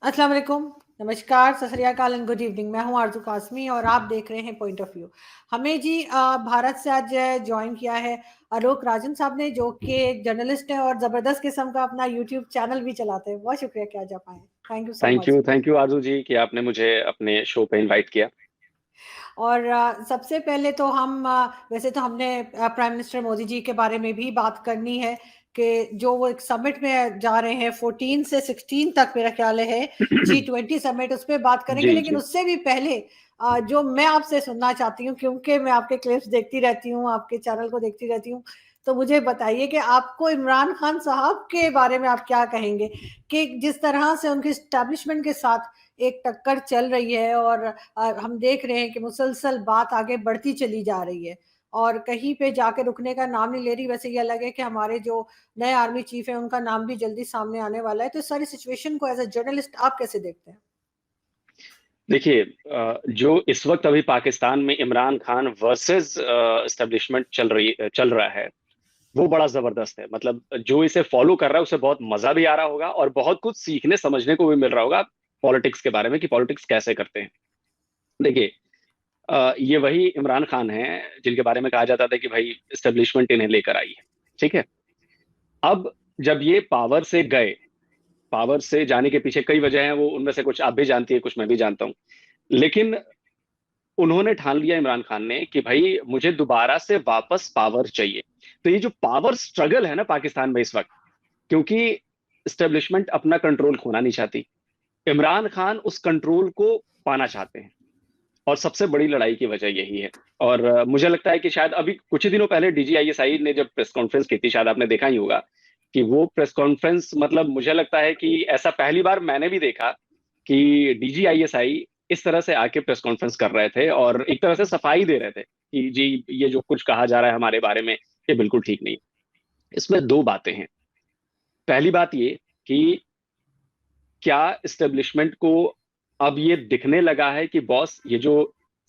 अस्सलाम वालेकुम, नमस्कार, सत श्री अकाल एंड गुड इवनिंग। मैं हूँ आरज़ू कासमी और आप देख रहे हैं पॉइंट ऑफ व्यू। हमें जी भारत से आज जॉइन किया है आलोक राजन साहब ने, जो कि जर्नलिस्ट हैं और ज़बरदस्त किस्म का अपना यूट्यूब चैनल भी चलाते हैं। बहुत शुक्रिया कि आज आप आए। Thank you so much. Thank you आरजू जी कि आपने मुझे अपने शो पे इनवाइट किया। और सबसे पहले तो हम वैसे तो हमने प्राइम मिनिस्टर मोदी जी के बारे में भी बात करनी है कि जो वो एक समिट में जा रहे हैं 14 से 16 तक, मेरा ख्याल है G20 समिट, उस पर बात करेंगे। जी लेकिन जी। उससे भी पहले जो मैं आपसे सुनना चाहती हूँ, क्योंकि मैं आपके क्लिप्स देखती रहती हूँ, आपके चैनल को देखती रहती हूँ, तो मुझे बताइए कि आपको इमरान खान साहब के बारे में आप क्या कहेंगे कि जिस तरह से उनकी स्टैब्लिशमेंट के साथ एक टक्कर चल रही है और हम देख रहे हैं कि मुसलसल बात आगे बढ़ती चली जा रही है और कहीं पे जाके रुकने का नाम नहीं ले रही। वैसे ये अलग है कि हमारे जो नए आर्मी चीफ है उनका नाम भी जल्दी सामने आने वाला है। तो इस सारी सिचुएशन को एज अ जर्नलिस्ट आप कैसे देखते हैं? देखिए, जो इस वक्त अभी पाकिस्तान में इमरान खान वर्सेस एस्टेब्लिशमेंट चल रहा है, वो बड़ा जबरदस्त है। मतलब जो इसे फॉलो कर रहा है उसे बहुत मजा भी आ रहा होगा और बहुत कुछ सीखने समझने को भी मिल रहा होगा पॉलिटिक्स के बारे में कि पॉलिटिक्स कैसे करते हैं। देखिए, ये वही इमरान खान हैं जिनके बारे में कहा जाता था कि भाई एस्टेब्लिशमेंट इन्हें लेकर आई है। ठीक है। अब जब ये पावर से गए, पावर से जाने के पीछे कई वजह हैं, वो उनमें से कुछ आप भी जानती है, कुछ मैं भी जानता हूं। लेकिन उन्होंने ठान लिया इमरान खान ने कि भाई मुझे दोबारा से वापस पावर चाहिए। तो ये जो पावर स्ट्रगल है ना पाकिस्तान में इस वक्त, क्योंकि एस्टेब्लिशमेंट अपना कंट्रोल खोना नहीं चाहती, इमरान खान उस कंट्रोल को पाना चाहते हैं। और सबसे बड़ी लड़ाई की वजह यही है। और मुझे लगता है कि शायद अभी कुछ ही दिनों पहले डीजीआईएसआई ने जब प्रेस कॉन्फ्रेंस की थी, शायद आपने देखा ही होगा कि वो प्रेस कॉन्फ्रेंस, मतलब मुझे लगता है कि ऐसा पहली बार मैंने भी देखा कि डीजीआईएसआई इस तरह से आके प्रेस कॉन्फ्रेंस कर रहे थे और एक तरह से सफाई दे रहे थे कि जी ये जो कुछ कहा जा रहा है हमारे बारे में, ये बिल्कुल ठीक नहीं। इसमें दो बातें हैं। पहली बात ये कि क्या इस्टेब्लिशमेंट को अब ये दिखने लगा है कि बॉस ये जो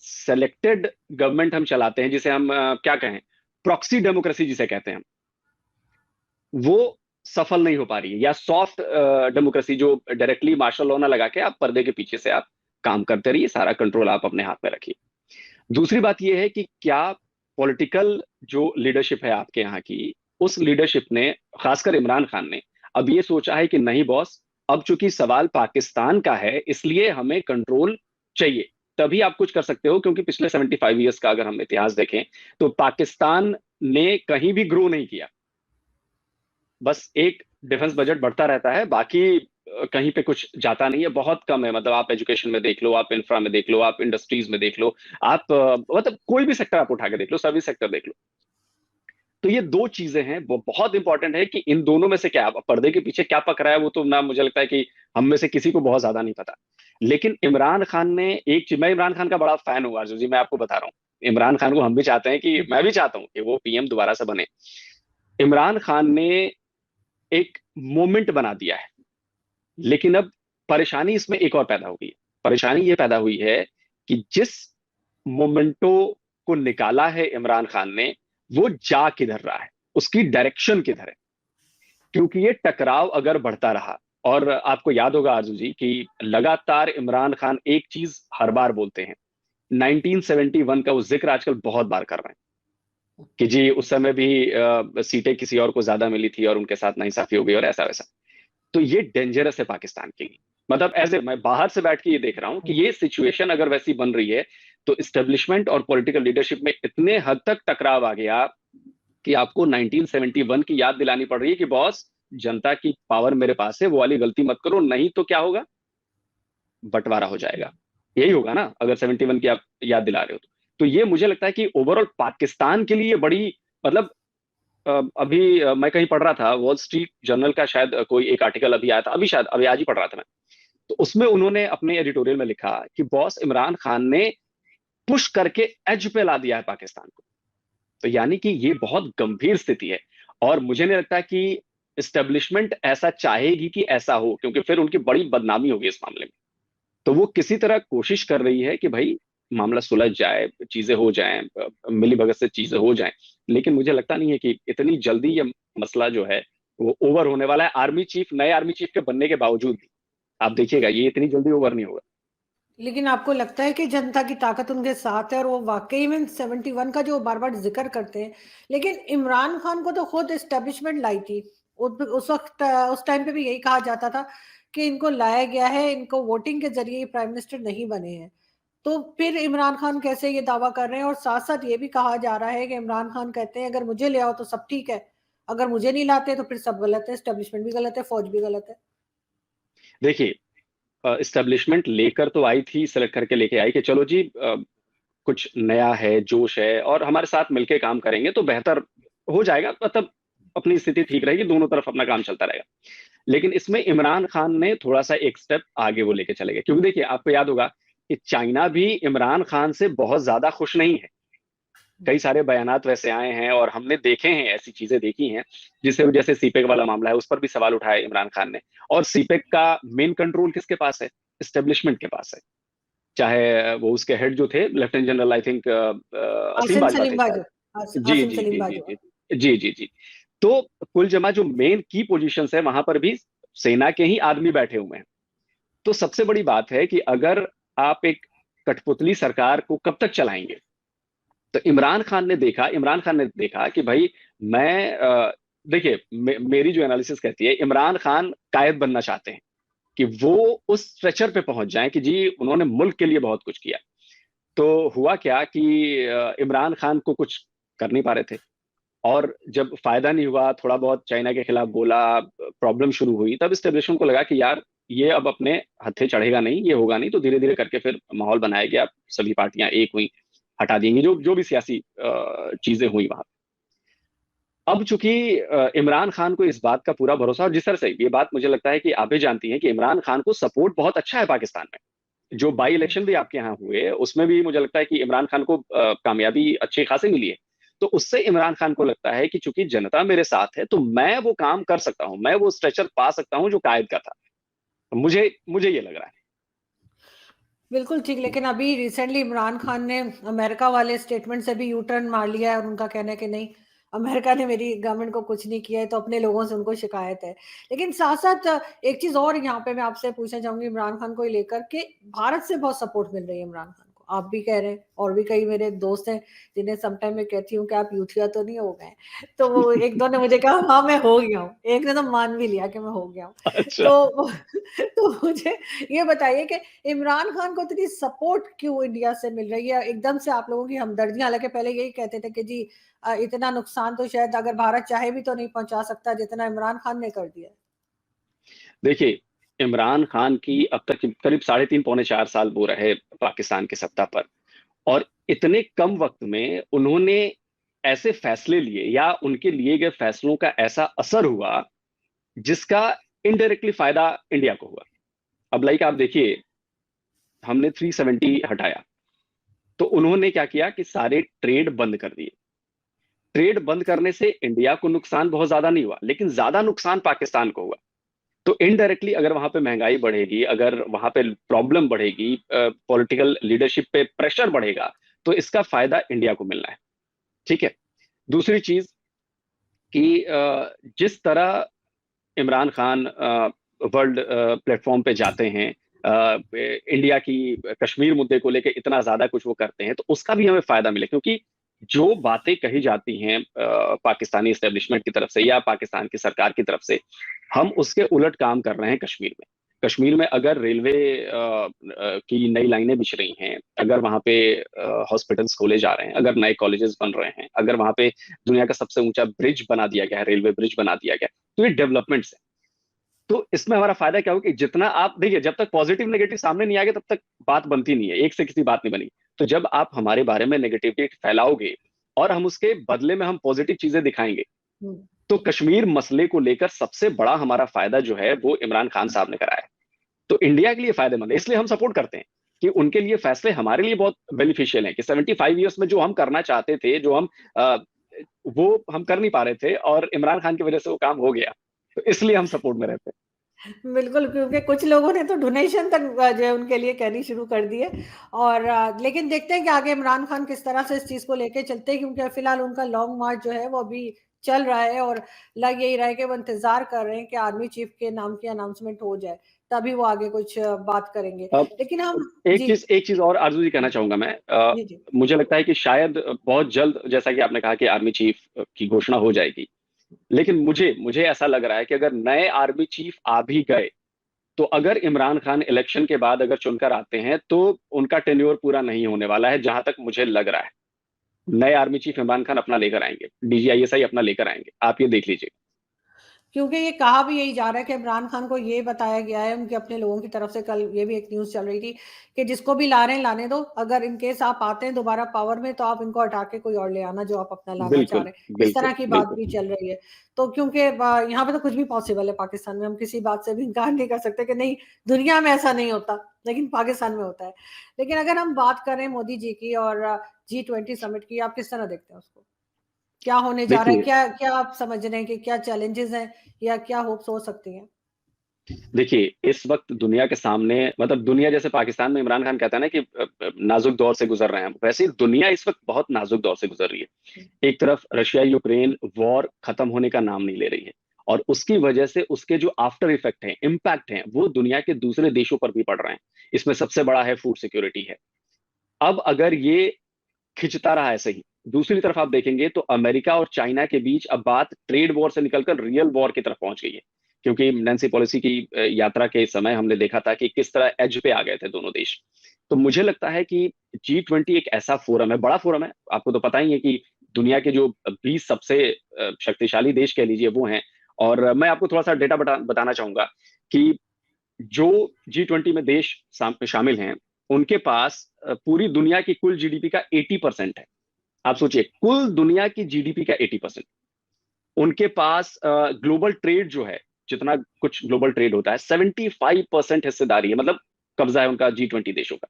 सेलेक्टेड गवर्नमेंट हम चलाते हैं, जिसे हम क्या कहें, प्रॉक्सी डेमोक्रेसी जिसे कहते हैं, वो सफल नहीं हो पा रही है। या सॉफ्ट डेमोक्रेसी, जो डायरेक्टली मार्शल लॉ ना लगा के आप पर्दे के पीछे से आप काम करते रहिए, सारा कंट्रोल आप अपने हाथ में रखिए। दूसरी बात यह है कि क्या पॉलिटिकल जो लीडरशिप है आपके यहाँ की, उस लीडरशिप ने, खासकर इमरान खान ने, अब ये सोचा है कि नहीं बॉस, अब चूंकि सवाल पाकिस्तान का है इसलिए हमें कंट्रोल चाहिए, तभी आप कुछ कर सकते हो। क्योंकि पिछले 75 ईयर्स का अगर हम इतिहास देखें तो पाकिस्तान ने कहीं भी ग्रो नहीं किया। बस एक डिफेंस बजट बढ़ता रहता है, बाकी कहीं पे कुछ जाता नहीं है, बहुत कम है। मतलब आप एजुकेशन में देख लो, आप इंफ्रा में देख लो, आप इंडस्ट्रीज में देख लो, आप मतलब कोई भी सेक्टर आप उठा के देख लो, सर्विस सेक्टर देख लो। तो ये दो चीजें हैं, वो बहुत इंपॉर्टेंट है कि इन दोनों में से क्या पर्दे के पीछे क्या पक रहा है, वो तो ना मुझे लगता है कि हम में से किसी को बहुत ज्यादा नहीं पता। लेकिन इमरान खान ने एक चीज, मैं इमरान खान का बड़ा फैन हूँ आरजू जी, मैं आपको बता रहा हूँ। इमरान खान को हम भी चाहते हैं कि, मैं भी चाहता हूँ कि वो पीएम दोबारा से बने। इमरान खान ने एक मोमेंट बना दिया है। लेकिन अब परेशानी इसमें एक और पैदा हो गई है। परेशानी ये पैदा हुई है कि जिस मोमेंटो को निकाला है इमरान खान ने, वो जा किधर रहा है, उसकी डायरेक्शन किधर है। क्योंकि ये टकराव अगर बढ़ता रहा, और आपको याद होगा आरजू जी कि लगातार इमरान खान एक चीज हर बार बोलते हैं, 1971 का वो जिक्र आजकल बहुत बार कर रहे हैं कि जी उस समय भी सीटें किसी और को ज्यादा मिली थी और उनके साथ नाइंसाफी हो गई और ऐसा वैसा। तो ये डेंजरस है पाकिस्तान के लिए। मतलब ऐसे मैं बाहर से बैठ के ये देख रहा हूं कि ये सिचुएशन अगर वैसी बन रही है, तो इस्टेब्लिशमेंट और पॉलिटिकल लीडरशिप में इतने हद तक टकराव आ गया कि आपको 1971 की याद दिलानी पड़ रही है कि बॉस, जनता की पावर मेरे पास है, वो वाली गलती मत करो, नहीं तो क्या होगा, बंटवारा हो जाएगा। यही होगा ना, अगर 71 की आप याद दिला रहे हो तो ये मुझे लगता है कि ओवरऑल पाकिस्तान के लिए बड़ी, मतलब अभी मैं कहीं पढ़ रहा था, वॉल स्ट्रीट जर्नल का शायद कोई एक आर्टिकल अभी आया था, अभी शायद अभी आज ही पढ़ रहा था मैं। तो उसमें उन्होंने अपने एडिटोरियल में लिखा कि बॉस, इमरान खान ने पुश करके एज पे ला दिया है पाकिस्तान को। तो यानी कि ये बहुत गंभीर स्थिति है। और मुझे नहीं लगता कि इस्टेब्लिशमेंट ऐसा चाहेगी कि ऐसा हो, क्योंकि फिर उनकी बड़ी बदनामी होगी इस मामले में। तो वो किसी तरह कोशिश कर रही है कि भाई मामला सुलझ जाए, चीजें हो जाएं, मिली भगत से चीजें हो जाएं। लेकिन मुझे लगता नहीं है कि इतनी जल्दी ये मसला जो है वो ओवर होने वाला है, आर्मी चीफ, नए आर्मी चीफ के बनने के बावजूद भी। आप देखिएगा ये इतनी जल्दी ओवर नहीं होगा। लेकिन आपको लगता है कि जनता की ताकत उनके साथ है और वो वाकई में 71 का जो बार बार जिक्र करते हैं, लेकिन इमरान खान को तो खुद एस्टेब्लिशमेंट लाई थी। उस वक्त उस टाइम पे भी यही कहा जाता था कि इनको लाया गया है, इनको वोटिंग के जरिए प्राइम मिनिस्टर नहीं बने हैं। तो फिर इमरान खान कैसे ये दावा कर रहे हैं? और साथ साथ ये भी कहा जा रहा है कि इमरान खान कहते हैं अगर मुझे ले आओ तो सब ठीक है, अगर मुझे नहीं लाते तो फिर सब गलत है, एस्टेब्लिशमेंट भी गलत है, फौज भी गलत है। देखिए, इस्टेब्लिशमेंट लेकर तो आई थी, सेलेक्ट करके लेके आई कि चलो जी कुछ नया है, जोश है और हमारे साथ मिलके काम करेंगे तो बेहतर हो जाएगा, मतलब अपनी स्थिति ठीक रहेगी, दोनों तरफ अपना काम चलता रहेगा। लेकिन इसमें इमरान खान ने थोड़ा सा एक स्टेप आगे वो लेके चले गए, क्योंकि देखिए आपको याद होगा कि चाइना भी इमरान खान से बहुत ज्यादा खुश नहीं है। कई सारे बयानात वैसे आए हैं और हमने देखे हैं, ऐसी चीजें देखी हैं जिससे, जैसे सीपेक वाला मामला है, उस पर भी सवाल उठाया इमरान खान ने। और सीपेक का मेन कंट्रोल किसके पास है? इस्टेब्लिशमेंट के पास है। चाहे वो उसके हेड जो थे लेफ्टिनेंट जनरल, आई थिंक असीम आसिम बाजवा थे सलीम शायद। बाजवा। जी आसिम जी सलीम जी जी बाजवा। जी जी जी जी। तो कुल जमा जो मेन की पोजीशंस है वहां पर भी सेना के ही आदमी बैठे हुए हैं। तो सबसे बड़ी बात है कि अगर आप एक कठपुतली सरकार को कब तक चलाएंगे? तो इमरान खान ने देखा कि भाई मैं देखिए मेरी जो एनालिसिस कहती है, इमरान खान कायद बनना चाहते हैं कि वो उस स्ट्रेचर पे पहुंच जाएं कि जी उन्होंने मुल्क के लिए बहुत कुछ किया। तो हुआ क्या कि इमरान खान को कुछ कर नहीं पा रहे थे, और जब फायदा नहीं हुआ, थोड़ा बहुत चाइना के खिलाफ बोला, प्रॉब्लम शुरू हुई, तब स्टेब्लिशमेंट को लगा कि यार ये अब अपने हत्थे चढ़ेगा नहीं, ये होगा नहीं, तो धीरे धीरे करके फिर माहौल बनाया गया, सभी पार्टियां एक हुई, हटा देंगी जो जो भी सियासी चीजें हुई वहां। अब चूंकि इमरान खान को इस बात का पूरा भरोसा, और जिस तरह से ये बात मुझे लगता है कि आप भी जानती हैं कि इमरान खान को सपोर्ट बहुत अच्छा है पाकिस्तान में। जो बाई इलेक्शन भी आपके यहाँ हुए उसमें भी मुझे लगता है कि इमरान खान को कामयाबी अच्छी खासी मिली है। तो उससे इमरान खान को लगता है कि चूंकि जनता मेरे साथ है तो मैं वो काम कर सकता हूं, मैं वो स्ट्रेचर पा सकता हूं जो कायद का था। मुझे मुझे ये लग रहा है। बिल्कुल ठीक। लेकिन अभी रिसेंटली इमरान खान ने अमेरिका वाले स्टेटमेंट से भी यू टर्न मार लिया है और उनका कहना है कि नहीं, अमेरिका ने मेरी गवर्नमेंट को कुछ नहीं किया है, तो अपने लोगों से उनको शिकायत है। लेकिन साथ साथ एक चीज और यहाँ पे मैं आपसे पूछना चाहूंगी इमरान खान को लेकर के, भारत से बहुत सपोर्ट मिल रही है इमरान खान को, आप भी कह रहे हैं और भी कई मेरे दोस्त हैं जिन्हें समटाइम मैं कहती हूँ कि आप यूथिया तो नहीं हो गए। तो वो एक दो ने मुझे कहा हाँ मैं हो गया हूँ, एक ने तो मान भी लिया कि मैं हो गया हूँ। अच्छा। तो तो मुझे ये बताइए कि इमरान खान को इतनी सपोर्ट क्यों इंडिया से मिल रही है एकदम से, आप लोगों की हमदर्दी, हालांकि पहले यही कहते थे कि जी इतना नुकसान तो शायद अगर भारत चाहे भी तो नहीं पहुंचा सकता जितना इमरान खान ने कर दिया। देखिए, इमरान खान की अब तक करीब 3.5 पौने 4 साल वो रहे पाकिस्तान की सत्ता पर, और इतने कम वक्त में उन्होंने ऐसे फैसले लिए या उनके लिए गए फैसलों का ऐसा असर हुआ जिसका इनडायरेक्टली फायदा इंडिया को हुआ। अब लाइक आप देखिए, हमने 370 हटाया तो उन्होंने क्या किया कि सारे ट्रेड बंद कर दिए। ट्रेड बंद करने से इंडिया को नुकसान बहुत ज्यादा नहीं हुआ, लेकिन ज्यादा नुकसान पाकिस्तान को हुआ। तो इनडायरेक्टली अगर वहां पे महंगाई बढ़ेगी, अगर वहां पे प्रॉब्लम बढ़ेगी, पॉलिटिकल लीडरशिप पे प्रेशर बढ़ेगा, तो इसका फायदा इंडिया को मिलना है। ठीक है। दूसरी चीज कि जिस तरह इमरान खान वर्ल्ड प्लेटफॉर्म पे जाते हैं, इंडिया की कश्मीर मुद्दे को लेकर इतना ज्यादा कुछ वो करते हैं, तो उसका भी हमें फायदा मिले, क्योंकि जो बातें कही जाती हैं पाकिस्तानी इस्टेब्लिशमेंट की तरफ से या पाकिस्तान की सरकार की तरफ से, हम उसके उलट काम कर रहे हैं कश्मीर में। कश्मीर में अगर रेलवे की नई लाइनें बिछ रही हैं, अगर वहां पे हॉस्पिटल्स खोले जा रहे हैं, अगर नए कॉलेजेस बन रहे हैं, अगर वहां पे दुनिया का सबसे ऊंचा ब्रिज बना दिया गया है, रेलवे ब्रिज बना दिया गया है, तो ये डेवलपमेंट्स है। तो इसमें हमारा फायदा क्या होगा कि जितना आप देखिए, जब तक पॉजिटिव नेगेटिव सामने नहीं आएगा तब तक बात बनती नहीं है, एक से किसी बात नहीं बनी। तो जब आप हमारे बारे में नेगेटिविटी फैलाओगे और हम उसके बदले में हम पॉजिटिव चीजें दिखाएंगे, हम्म। तो कश्मीर मसले को लेकर सबसे बड़ा हमारा फायदा जो है वो इमरान खान साहब ने कराया है। तो इंडिया के लिए फायदेमंद है, इसलिए हम सपोर्ट करते हैं कि उनके लिए फैसले हमारे लिए बहुत बेनिफिशियल है कि 75 ईयर्स में जो हम करना चाहते थे, जो हम अ, वो हम कर नहीं पा रहे थे, और इमरान खान की वजह से वो काम हो गया, तो इसलिए हम सपोर्ट में रहते हैं। बिल्कुल, क्योंकि कुछ लोगों ने तो डोनेशन तक जो है उनके लिए करनी शुरू कर दी है। और लेकिन देखते हैं कि आगे इमरान खान किस तरह से इस चीज़ को लेके चलते हैं, क्योंकि फिलहाल उनका लॉन्ग मार्च जो है वो अभी चल रहा है और लग यही रहा है कि वो इंतजार कर रहे हैं कि आर्मी चीफ के नाम की अनाउंसमेंट हो जाए तभी वो आगे कुछ बात करेंगे। अब लेकिन हम एक चीज और आरजू जी कहना चाहूंगा मैं। जी जी मुझे लगता है कि शायद बहुत जल्द, जैसा कि आपने कहा कि आर्मी चीफ की घोषणा हो जाएगी, लेकिन मुझे मुझे ऐसा लग रहा है कि अगर नए आर्मी चीफ आ भी गए, तो अगर इमरान खान इलेक्शन के बाद अगर चुनकर आते हैं तो उनका टेन्योर पूरा नहीं होने वाला है, जहां तक मुझे लग रहा है। नए आर्मी चीफ इमरान खान अपना लेकर आएंगे, डीजीआईएसआई अपना लेकर आएंगे, आप ये देख लीजिए। क्योंकि ये कहा भी यही जा रहा है कि इमरान खान को ये बताया गया है उनके अपने लोगों की तरफ से, कल ये भी एक न्यूज़ चल रही थी कि जिसको भी ला रहे हैं लाने दो, अगर इनकेस आप आते हैं दोबारा पावर में तो आप इनको हटा के कोई और ले आना जो आप अपना लाना चाह बिल्कुल रहे हैं। इस तरह बिल्कुल की बात बिल्कुल। भी चल रही है। तो क्योंकि यहाँ पे तो कुछ भी पॉसिबल है पाकिस्तान में, हम किसी बात से भी इनकार नहीं कर सकते कि नहीं, दुनिया में ऐसा नहीं होता, लेकिन पाकिस्तान में होता है। लेकिन अगर हम बात करें मोदी जी की और G20 समिट की, आप किस तरह देखते हैं उसको? क्या होने जा रहा है? देखिए क्या क्या आप समझ रहे हैं कि क्या चैलेंजेस हैं या क्या होप्स हो सकती हैं? देखिए, इस वक्त दुनिया के सामने, मतलब दुनिया जैसे पाकिस्तान में इमरान खान कहता है ना कि नाजुक दौर से गुजर रहे हैं, वैसे ही दुनिया इस वक्त बहुत नाजुक दौर से गुजर रही है। एक तरफ रशिया यूक्रेन वॉर खत्म होने का नाम नहीं ले रही है, और उसकी वजह से उसके जो आफ्टर इफेक्ट हैं, इम्पैक्ट हैं, वो दुनिया के दूसरे देशों पर भी पड़ रहे हैं। इसमें सबसे बड़ा है फूड सिक्योरिटी है। अब अगर ये खिंचता रहा ऐसे ही, दूसरी तरफ आप देखेंगे तो अमेरिका और चाइना के बीच अब बात ट्रेड वॉर से निकलकर रियल वॉर की तरफ पहुंच गई है। क्योंकि नैन्सी पॉलिसी की यात्रा के समय हमने देखा था कि किस तरह एज पे आ गए थे दोनों देश। तो मुझे लगता है कि G20 एक ऐसा फोरम है, बड़ा फोरम है। आपको तो पता ही है कि दुनिया के जो 20 सबसे शक्तिशाली देश कह लीजिए वो हैं। और मैं आपको थोड़ा सा डेटा बताना चाहूंगा कि जो G20 में देश शामिल हैं, उनके पास पूरी दुनिया की कुल जीडीपी का 80% है। आप सोचिए, कुल दुनिया की जीडीपी का 80%। उनके पास ग्लोबल ट्रेड जो है, जितना कुछ ग्लोबल ट्रेड होता है, 75% हिस्सेदारी है, मतलब कब्जा है उनका G20 देशों का।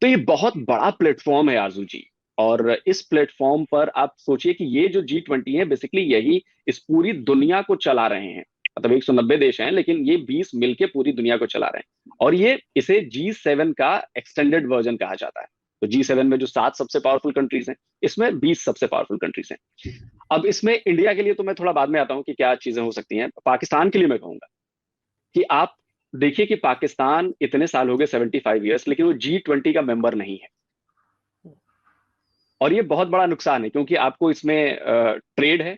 तो ये बहुत बड़ा प्लेटफॉर्म है आरजू जी। और इस प्लेटफॉर्म पर आप सोचिए कि ये जो G20 है, बेसिकली यही इस पूरी दुनिया को चला रहे हैं। मतलब 190 देश हैं, लेकिन ये 20 मिलके पूरी दुनिया को चला रहे हैं। और ये इसे G7 का एक्सटेंडेड वर्जन कहा जाता है। तो G7 में जो 7 सबसे पावरफुल कंट्रीज हैं, इसमें 20 सबसे पावरफुल कंट्रीज हैं। अब इसमें इंडिया के लिए तो मैं थोड़ा बाद में आता हूं कि क्या चीजें हो सकती हैं। पाकिस्तान के लिए मैं कहूंगा कि आप देखिए कि पाकिस्तान इतने साल हो गए, 75 ईयर्स, लेकिन वो G20 का मेंबर नहीं है। और ये बहुत बड़ा नुकसान है, क्योंकि आपको इसमें ट्रेड है,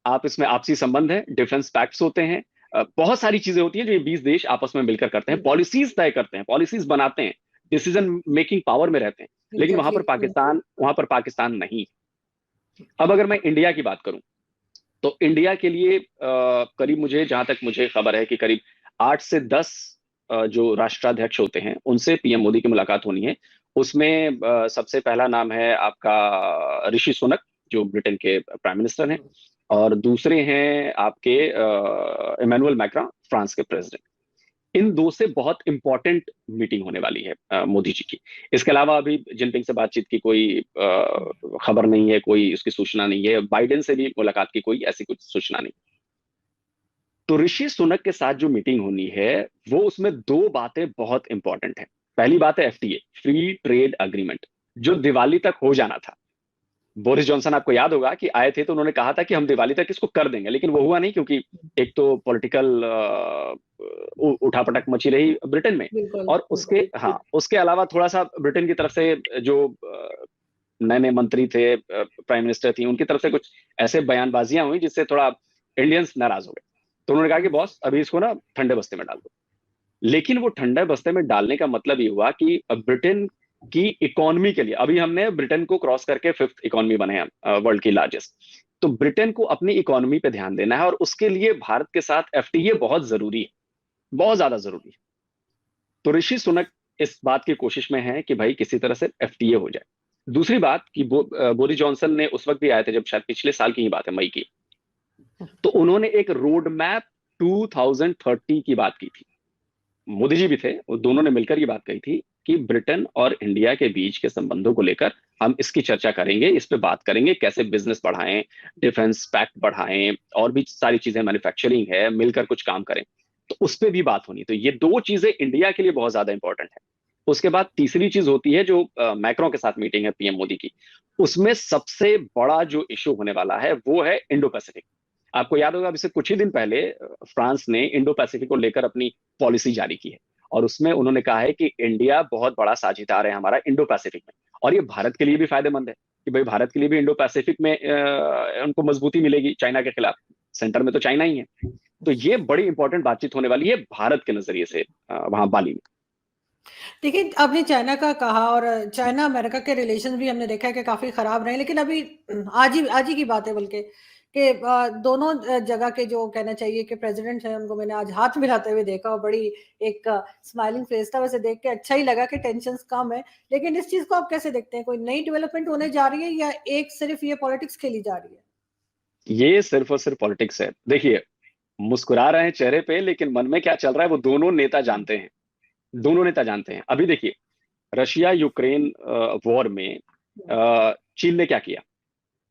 आप इसमें आपसी संबंध है, डिफेंस पैक्ट्स होते हैं, बहुत सारी चीजें होती हैं जो ये 20 देश आपस में मिलकर करते हैं, पॉलिसीज तय करते हैं, पॉलिसीज बनाते हैं, डिसीजन मेकिंग पावर में रहते हैं। लेकिन एग्जैक्टली। वहां पर पाकिस्तान नहीं। अब अगर मैं इंडिया की बात करूं, तो इंडिया के लिए करीब, मुझे जहां तक मुझे खबर है कि करीब 8 से 10 जो राष्ट्राध्यक्ष होते हैं उनसे पीएम मोदी की मुलाकात होनी है। उसमें सबसे पहला नाम है आपका ऋषि सुनक, जो ब्रिटेन के प्राइम मिनिस्टर हैं। और दूसरे हैं आपके इमैनुअल मैक्रॉन, फ्रांस के प्रेसिडेंट। इन दो से बहुत इंपॉर्टेंट मीटिंग होने वाली है मोदी जी की। इसके अलावा अभी जिनपिंग से बातचीत की कोई खबर नहीं है, कोई उसकी सूचना नहीं है। बाइडेन से भी मुलाकात की कोई ऐसी कुछ सूचना नहीं। तो ऋषि सुनक के साथ जो मीटिंग होनी है, वो उसमें दो बातें बहुत इंपॉर्टेंट है। पहली बात है एफटीए, फ्री ट्रेड अग्रीमेंट, जो दिवाली तक हो जाना था। बोरिस जॉनसन, आपको याद होगा कि आए थे तो उन्होंने कहा था कि हम दिवाली तक इसको कर देंगे, लेकिन वो हुआ नहीं, क्योंकि एक तो पॉलिटिकल उठापटक मची रही ब्रिटेन में। बिल्कुल और उसके, बिल्कुल। हाँ, उसके अलावा थोड़ा सा ब्रिटेन की तरफ से जो नए नए मंत्री थे, प्राइम मिनिस्टर थी, उनकी तरफ से कुछ ऐसे बयानबाजियां हुई जिससे थोड़ा इंडियंस नाराज हो गए। तो उन्होंने कहा कि बॉस, अभी इसको ना ठंडे बस्ते में डाल दो। लेकिन वो ठंडे बस्ते में डालने का मतलब ये हुआ कि ब्रिटेन की इकोनॉमी के लिए, अभी हमने ब्रिटेन को क्रॉस करके 5th इकोनॉमी बने हैं, वर्ल्ड की लार्जेस्ट। तो ब्रिटेन को अपनी इकोनॉमी पे ध्यान देना है, और उसके लिए भारत के साथ एफटीए बहुत जरूरी है, बहुत ज्यादा जरूरी है। तो ऋषि सुनक इस बात की कोशिश में है कि भाई किसी तरह से एफटीए हो जाए। दूसरी बात कि बोरिस जॉनसन ने उस वक्त भी आए थे, जब शायद पिछले साल की ही बात है, मई की। तो उन्होंने एक रोड मैप 2030 की बात की थी। मोदी जी भी थे, वो दोनों ने मिलकर ये बात कही थी कि ब्रिटेन और इंडिया के बीच के संबंधों को लेकर हम इसकी चर्चा करेंगे, इस पे बात करेंगे, कैसे बिजनेस बढ़ाएं, डिफेंस पैक्ट बढ़ाएं, और भी सारी चीजें, मैन्युफैक्चरिंग है, मिलकर कुछ काम करें। तो उस पर भी बात होनी। तो ये दो चीजें इंडिया के लिए बहुत ज्यादा इंपॉर्टेंट है। उसके बाद तीसरी चीज होती है जो मैक्रो के साथ मीटिंग है पीएम मोदी की, उसमें सबसे बड़ा जो इशू होने वाला है वो है इंडो पैसिफिक। आपको याद होगा, अभी से कुछ ही दिन पहले फ्रांस ने इंडो पैसिफिक को लेकर अपनी पॉलिसी जारी की है, और उसमें उन्होंने कहा है कि इंडिया बहुत बड़ा साझेदार है हमारा इंडो पैसिफिक में। और ये भारत के लिए भी फायदेमंद है कि भाई भारत के लिए भी इंडो पैसिफिक में उनको मजबूती मिलेगी चाइना के खिलाफ। सेंटर में तो चाइना ही है। तो ये बड़ी इंपॉर्टेंट बातचीत होने वाली है भारत के नजरिए से वहां बाली में। देखिए, आपने चाइना का कहा, और चाइना अमेरिका के रिलेशन भी हमने देखा है कि काफी खराब रहे, लेकिन अभी आज ही की बात है बल्कि कि दोनों जगह के जो कहना चाहिए कि प्रेसिडेंट हैं, उनको मैंने आज हाथ मिलाते हुए देखा और बड़ी एक स्माइलिंग फेस था। वैसे देख के अच्छा ही लगा कि टेंशन कम है। लेकिन इस चीज को आप कैसे देखते हैं? कोई नई डेवलपमेंट होने जा रही है या एक सिर्फ ये पॉलिटिक्स खेली जा रही है? ये सिर्फ और सिर्फ पॉलिटिक्स है। देखिए, मुस्कुरा रहे हैं चेहरे पे, लेकिन मन में क्या चल रहा है वो दोनों नेता जानते हैं। दोनों नेता जानते हैं। अभी देखिए, रशिया यूक्रेन वॉर में चीन ने क्या किया?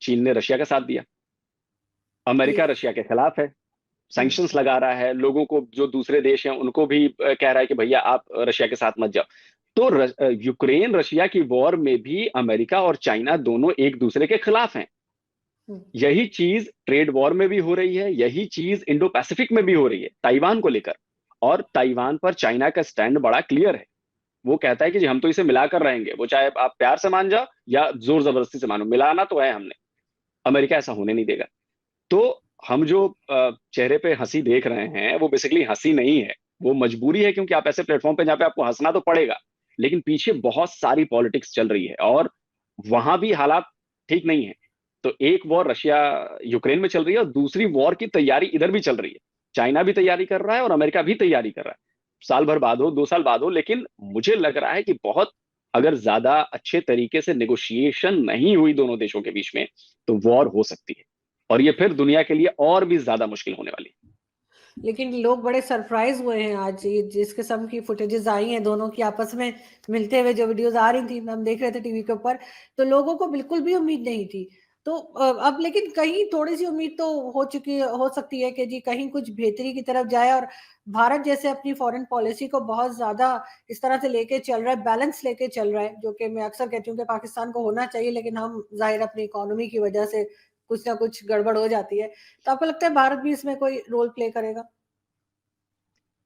चीन ने रशिया का साथ दिया। जी। अमेरिका रशिया के खिलाफ है, हम्म। सैंक्शंस लगा रहा है, लोगों को, जो दूसरे देश हैं उनको भी कह रहा है कि भैया आप रशिया के साथ मत जाओ। तो यूक्रेन रशिया की वॉर में भी अमेरिका और चाइना दोनों एक दूसरे के खिलाफ हैं। हम्म। यही चीज ट्रेड वॉर में भी हो रही है, यही चीज इंडो पैसिफिक में भी हो रही है ताइवान को लेकर। और ताइवान पर चाइना का स्टैंड बड़ा क्लियर है। वो कहता है कि जी हम तो इसे मिलाकर रहेंगे, वो चाहे आप प्यार से मान जाओ या जोर जबरदस्ती से मानो, मिलाना तो है हमने। अमेरिका ऐसा होने नहीं देगा। तो हम जो चेहरे पे हंसी देख रहे हैं वो बेसिकली हंसी नहीं है, वो मजबूरी है, क्योंकि आप ऐसे प्लेटफॉर्म पे जहाँ पे आपको हंसना तो पड़ेगा, लेकिन पीछे बहुत सारी पॉलिटिक्स चल रही है और वहां भी हालात ठीक नहीं है। तो एक वॉर रशिया यूक्रेन में चल रही है और दूसरी वॉर की तैयारी इधर भी चल रही है। चाइना भी तैयारी कर रहा है और अमेरिका भी तैयारी कर रहा है। साल भर बाद हो, 2 साल बाद हो, लेकिन मुझे लग रहा है कि बहुत, अगर ज्यादा अच्छे तरीके से नेगोशिएशन नहीं हुई दोनों देशों के बीच में, तो वॉर हो सकती है। और ये फिर दुनिया के लिए और भी ज्यादा मुश्किल होने वाली है। लेकिन लोग बड़े सरप्राइज हुए हैं आज, ये जिस किस्म की फुटेजेस आई हैं दोनों की आपस में मिलते हुए, जो वीडियोस आ रही थी, हम देख रहे थे टीवी के ऊपर, तो लोगों को बिल्कुल भी उम्मीद नहीं थी। तो अब लेकिन कहीं थोड़ी सी उम्मीद तो हो सकती है कि जी कहीं कुछ बेहतरी की तरफ जाए। और भारत जैसे अपनी फॉरेन पॉलिसी को बहुत ज्यादा इस तरह से लेके चल रहा है, बैलेंस लेके चल रहा है, जो कि मैं अक्सर कहती हूँ कि पाकिस्तान को होना चाहिए, लेकिन हम जाहिर अपनी इकोनॉमी की वजह से कुछ ना कुछ गड़बड़ हो जाती है। तो आपको लगता है भारत भी इसमें कोई रोल प्ले करेगा?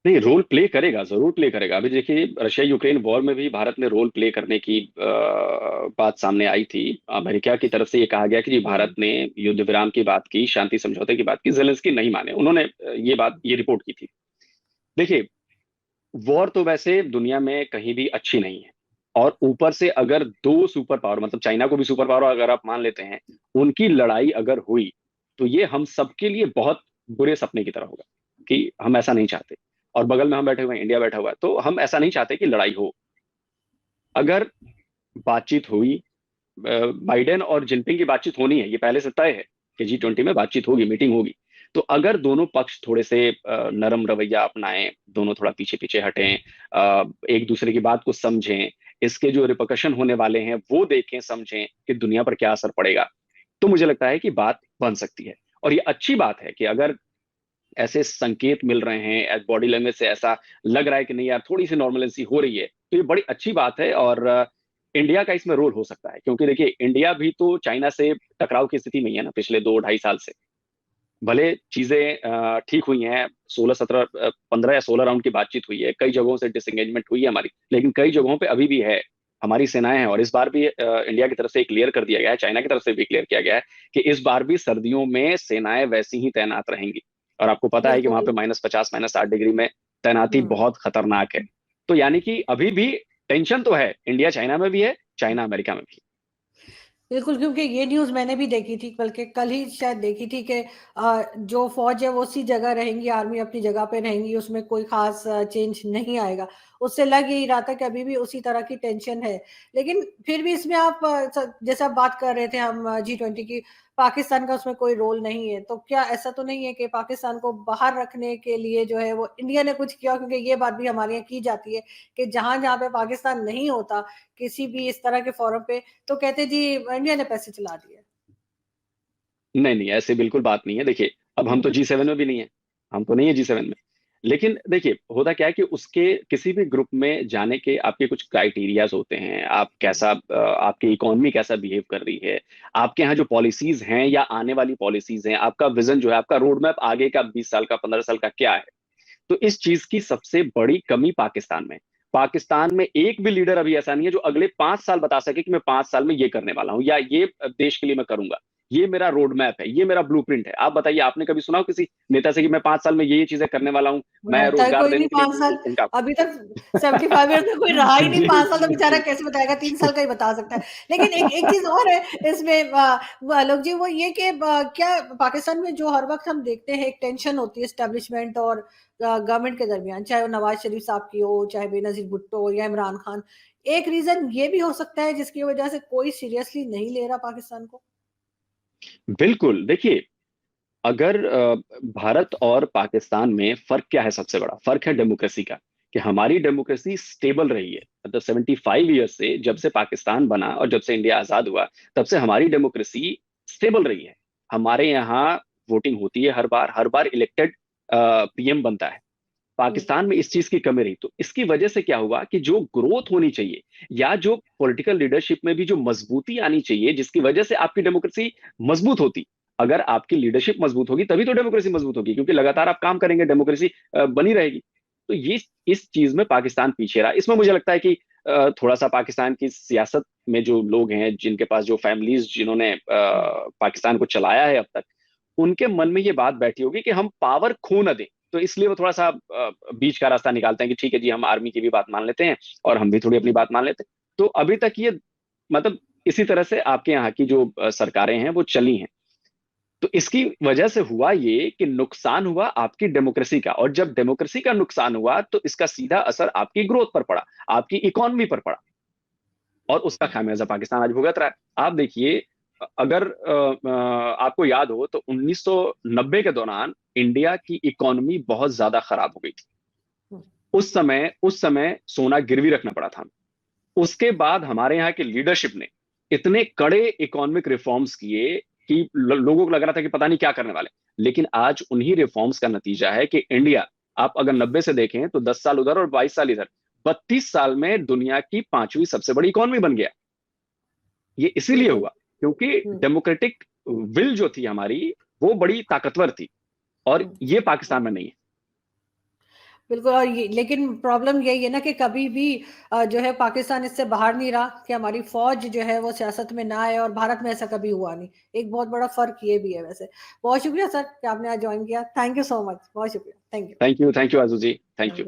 नहीं, रोल प्ले करेगा, जरूर प्ले करेगा। अभी देखिए, रशिया यूक्रेन वॉर में भी भारत ने रोल प्ले करने की बात सामने आई थी। अमेरिका की तरफ से ये कहा गया कि जी भारत हम्म। ने युद्ध विराम की बात की, शांति समझौते की बात की, जेलेंस्की नहीं माने, उन्होंने ये रिपोर्ट की थी। देखिए, वॉर तो वैसे दुनिया में कहीं भी अच्छी नहीं है। और ऊपर से अगर दो सुपर पावर, मतलब चाइना को भी सुपर पावर अगर आप मान लेते हैं, उनकी लड़ाई अगर हुई, तो ये हम सबके लिए बहुत बुरे सपने की तरह होगा, कि हम ऐसा नहीं चाहते। और बगल में हम बैठे हुए हैं, इंडिया बैठा हुआ है, तो हम ऐसा नहीं चाहते कि लड़ाई हो। अगर बातचीत हुई, बाइडेन और जिनपिंग की बातचीत होनी है, ये पहले से तय है कि G20 में बातचीत होगी, मीटिंग होगी। तो अगर दोनों पक्ष थोड़े से नरम रवैया अपनाएं, दोनों थोड़ा पीछे पीछे हटें, एक दूसरे की बात को समझें, इसके जो रिperकशन होने वाले हैं वो देखें, समझें कि दुनिया पर क्या असर पड़ेगा, तो मुझे लगता है कि बात बन सकती है। और ये अच्छी बात है कि अगर ऐसे संकेत मिल रहे हैं, बॉडी लैंग्वेज से ऐसा लग रहा है कि नहीं यार थोड़ी सी नॉर्मलेंसी हो रही है, तो ये बड़ी अच्छी बात है। और इंडिया का इसमें रोल हो सकता है, क्योंकि देखिए इंडिया भी तो चाइना से टकराव की स्थिति में ही है ना, पिछले 2 ढाई साल से। भले चीजें ठीक हुई हैं, 16 17 15 या 16 राउंड की बातचीत हुई है, कई जगहों से डिसंगेजमेंट हुई है हमारी, लेकिन कई जगहों पे अभी भी है, हमारी सेनाएं हैं। और इस बार भी इंडिया की तरफ से क्लियर कर दिया गया है, चाइना की तरफ से भी क्लियर किया गया है कि इस बार भी सर्दियों में सेनाएं वैसी ही तैनात रहेंगी। और आपको पता है कि वहां बिल्कुल। पे -50 -60 डिग्री में तैनाती हम्म। बहुत खतरनाक है। तो यानी कि अभी भी टेंशन तो है, इंडिया चाइना में भी है, चाइना अमेरिका में भी। बिल्कुल, क्योंकि ये न्यूज़ मैंने भी देखी थी, बल्कि कल ही शायद देखी थी कि जो फौज है वो उसी जगह रहेंगी, आर्मी अपनी जगह पे रहेंगी, उसमें कोई खास चेंज नहीं आएगा। उससे लग यही रहा था कि अभी भी उसी तरह की टेंशन है। लेकिन फिर भी इसमें आप जैसे आप बात कर रहे थे हम G20 की, पाकिस्तान का उसमें कोई रोल नहीं है, तो क्या ऐसा तो नहीं है कि पाकिस्तान को बाहर रखने के लिए जो है वो इंडिया ने कुछ किया? क्योंकि ये बात भी हमारे यहाँ की जाती है कि जहां जहां पे पाकिस्तान नहीं होता किसी भी इस तरह के फोरम पे, तो कहते जी इंडिया ने पैसे चला दिए। नहीं नहीं, ऐसे बिल्कुल बात नहीं है। देखिए, अब हम तो G7 में भी नहीं है, हम तो नहीं है G7 में। लेकिन देखिए होता क्या है कि उसके किसी भी ग्रुप में जाने के आपके कुछ क्राइटेरियाज होते हैं। आप कैसा आपकी इकोनॉमी कैसा बिहेव कर रही है, आपके यहाँ जो पॉलिसीज हैं या आने वाली पॉलिसीज हैं, आपका विजन जो है, आपका रोड मैप आगे का 20 साल का 15 साल का क्या है। तो इस चीज की सबसे बड़ी कमी पाकिस्तान में, पाकिस्तान में एक भी लीडर अभी ऐसा नहीं है जो अगले 5 साल बता सके कि मैं 5 साल में ये करने वाला हूं या ये देश के लिए मैं करूंगा, ये मेरा रोड मैप है, ये मेरा ब्लूप्रिंट है। आप बताइए, आपने कभी सुना हो किसी नेता से कि मैं 5 साल में ये चीजें करने वाला हूं, मैं रहता है रोजगार कोई नहीं देने के 5 साल, लिए इनका। अभी तक 75 ईयर्स में कोई रहा ही नहीं, जी 5 साल तो बेचारा जी। कैसे बताएगा, 3 साल का ही बता सकता है। लेकिन एक एक चीज़ और है इसमें वो आलोक जी, वो ये कि क्या पाकिस्तान में जो हर वक़्त हम देखते हैं एक टेंशन होती है एस्टेब्लिशमेंट और गवर्नमेंट के दरमियान, चाहे वो नवाज़ शरीफ साहब की हो, चाहे बेनज़ीर भुट्टो हो या इमरान खान। एक रीज़न ये भी हो सकता है जिसकी वजह से कोई सीरियसली नहीं ले रहा पाकिस्तान को? बिल्कुल, देखिए अगर भारत और पाकिस्तान में फर्क क्या है, सबसे बड़ा फर्क है डेमोक्रेसी का। कि हमारी डेमोक्रेसी स्टेबल रही है, मतलब 75 ईयर्स से, जब से पाकिस्तान बना और जब से इंडिया आजाद हुआ, तब से हमारी डेमोक्रेसी स्टेबल रही है। हमारे यहाँ वोटिंग होती है, हर बार इलेक्टेड पीएम बनता है। हुँ, पाकिस्तान में इस चीज की कमी रही, तो इसकी वजह से क्या हुआ कि जो ग्रोथ होनी चाहिए या जो पॉलिटिकल लीडरशिप में भी जो मजबूती आनी चाहिए, जिसकी वजह से आपकी डेमोक्रेसी मजबूत होती, अगर आपकी लीडरशिप मजबूत होगी तभी तो डेमोक्रेसी मजबूत होगी, क्योंकि लगातार आप काम करेंगे, डेमोक्रेसी बनी रहेगी। तो ये इस चीज में पाकिस्तान पीछे रहा। इसमें मुझे लगता है कि थोड़ा सा पाकिस्तान की सियासत में जो लोग हैं, जिनके पास जो फैमिलीज जिन्होंने हुँ, पाकिस्तान को चलाया है अब तक, उनके मन में ये बात बैठी होगी कि हम पावर खो न दें। तो इसलिए वो थोड़ा सा बीच का रास्ता निकालते हैं कि ठीक है जी, हम आर्मी की भी बात मान लेते हैं और हम भी थोड़ी अपनी हुँ, बात मान लेते हैं। तो अभी तक ये, मतलब इसी तरह से आपके यहाँ की जो सरकारें हैं वो चली हैं। तो इसकी वजह से हुआ ये कि नुकसान हुआ आपकी डेमोक्रेसी का, और जब डेमोक्रेसी का नुकसान हुआ तो इसका सीधा असर आपकी ग्रोथ पर पड़ा, आपकी इकोनॉमी पर पड़ा, और उसका हुँ, खामियाजा पाकिस्तान आज भुगत रहा है। आप देखिए, अगर आपको याद हो तो 1990 के दौरान इंडिया की इकोनॉमी बहुत ज्यादा खराब हो गई थी। हुँ, उस समय सोना गिरवी रखना पड़ा था। उसके बाद हमारे यहाँ के लीडरशिप ने इतने कड़े इकोनॉमिक रिफॉर्म्स किए कि लोगों को लग रहा था कि पता नहीं क्या करने वाले। लेकिन आज उन्हीं रिफॉर्म्स का नतीजा है कि इंडिया, आप अगर 90 से देखें तो 10 साल उधर और 22 साल इधर, 32 साल में दुनिया की 5वीं सबसे बड़ी इकोनॉमी बन गया। ये इसीलिए बिल्कुल। हुआ क्योंकि हुँ, डेमोक्रेटिक विल जो थी हमारी, वो बड़ी ताकतवर थी, और हुँ। ये पाकिस्तान में नहीं है। बिल्कुल, और ये लेकिन प्रॉब्लम यही है ना कि कभी भी जो है पाकिस्तान इससे बाहर नहीं रहा कि हमारी फ़ौज जो है वो सियासत में ना आए, और भारत में ऐसा कभी हुआ नहीं। एक बहुत बड़ा फ़र्क ये भी है वैसे। बहुत शुक्रिया सर कि आपने आज जॉइन किया। Thank you so much. बहुत शुक्रिया। Thank you. थैंक यू आजू जी, थैंक थैंक यू। यू।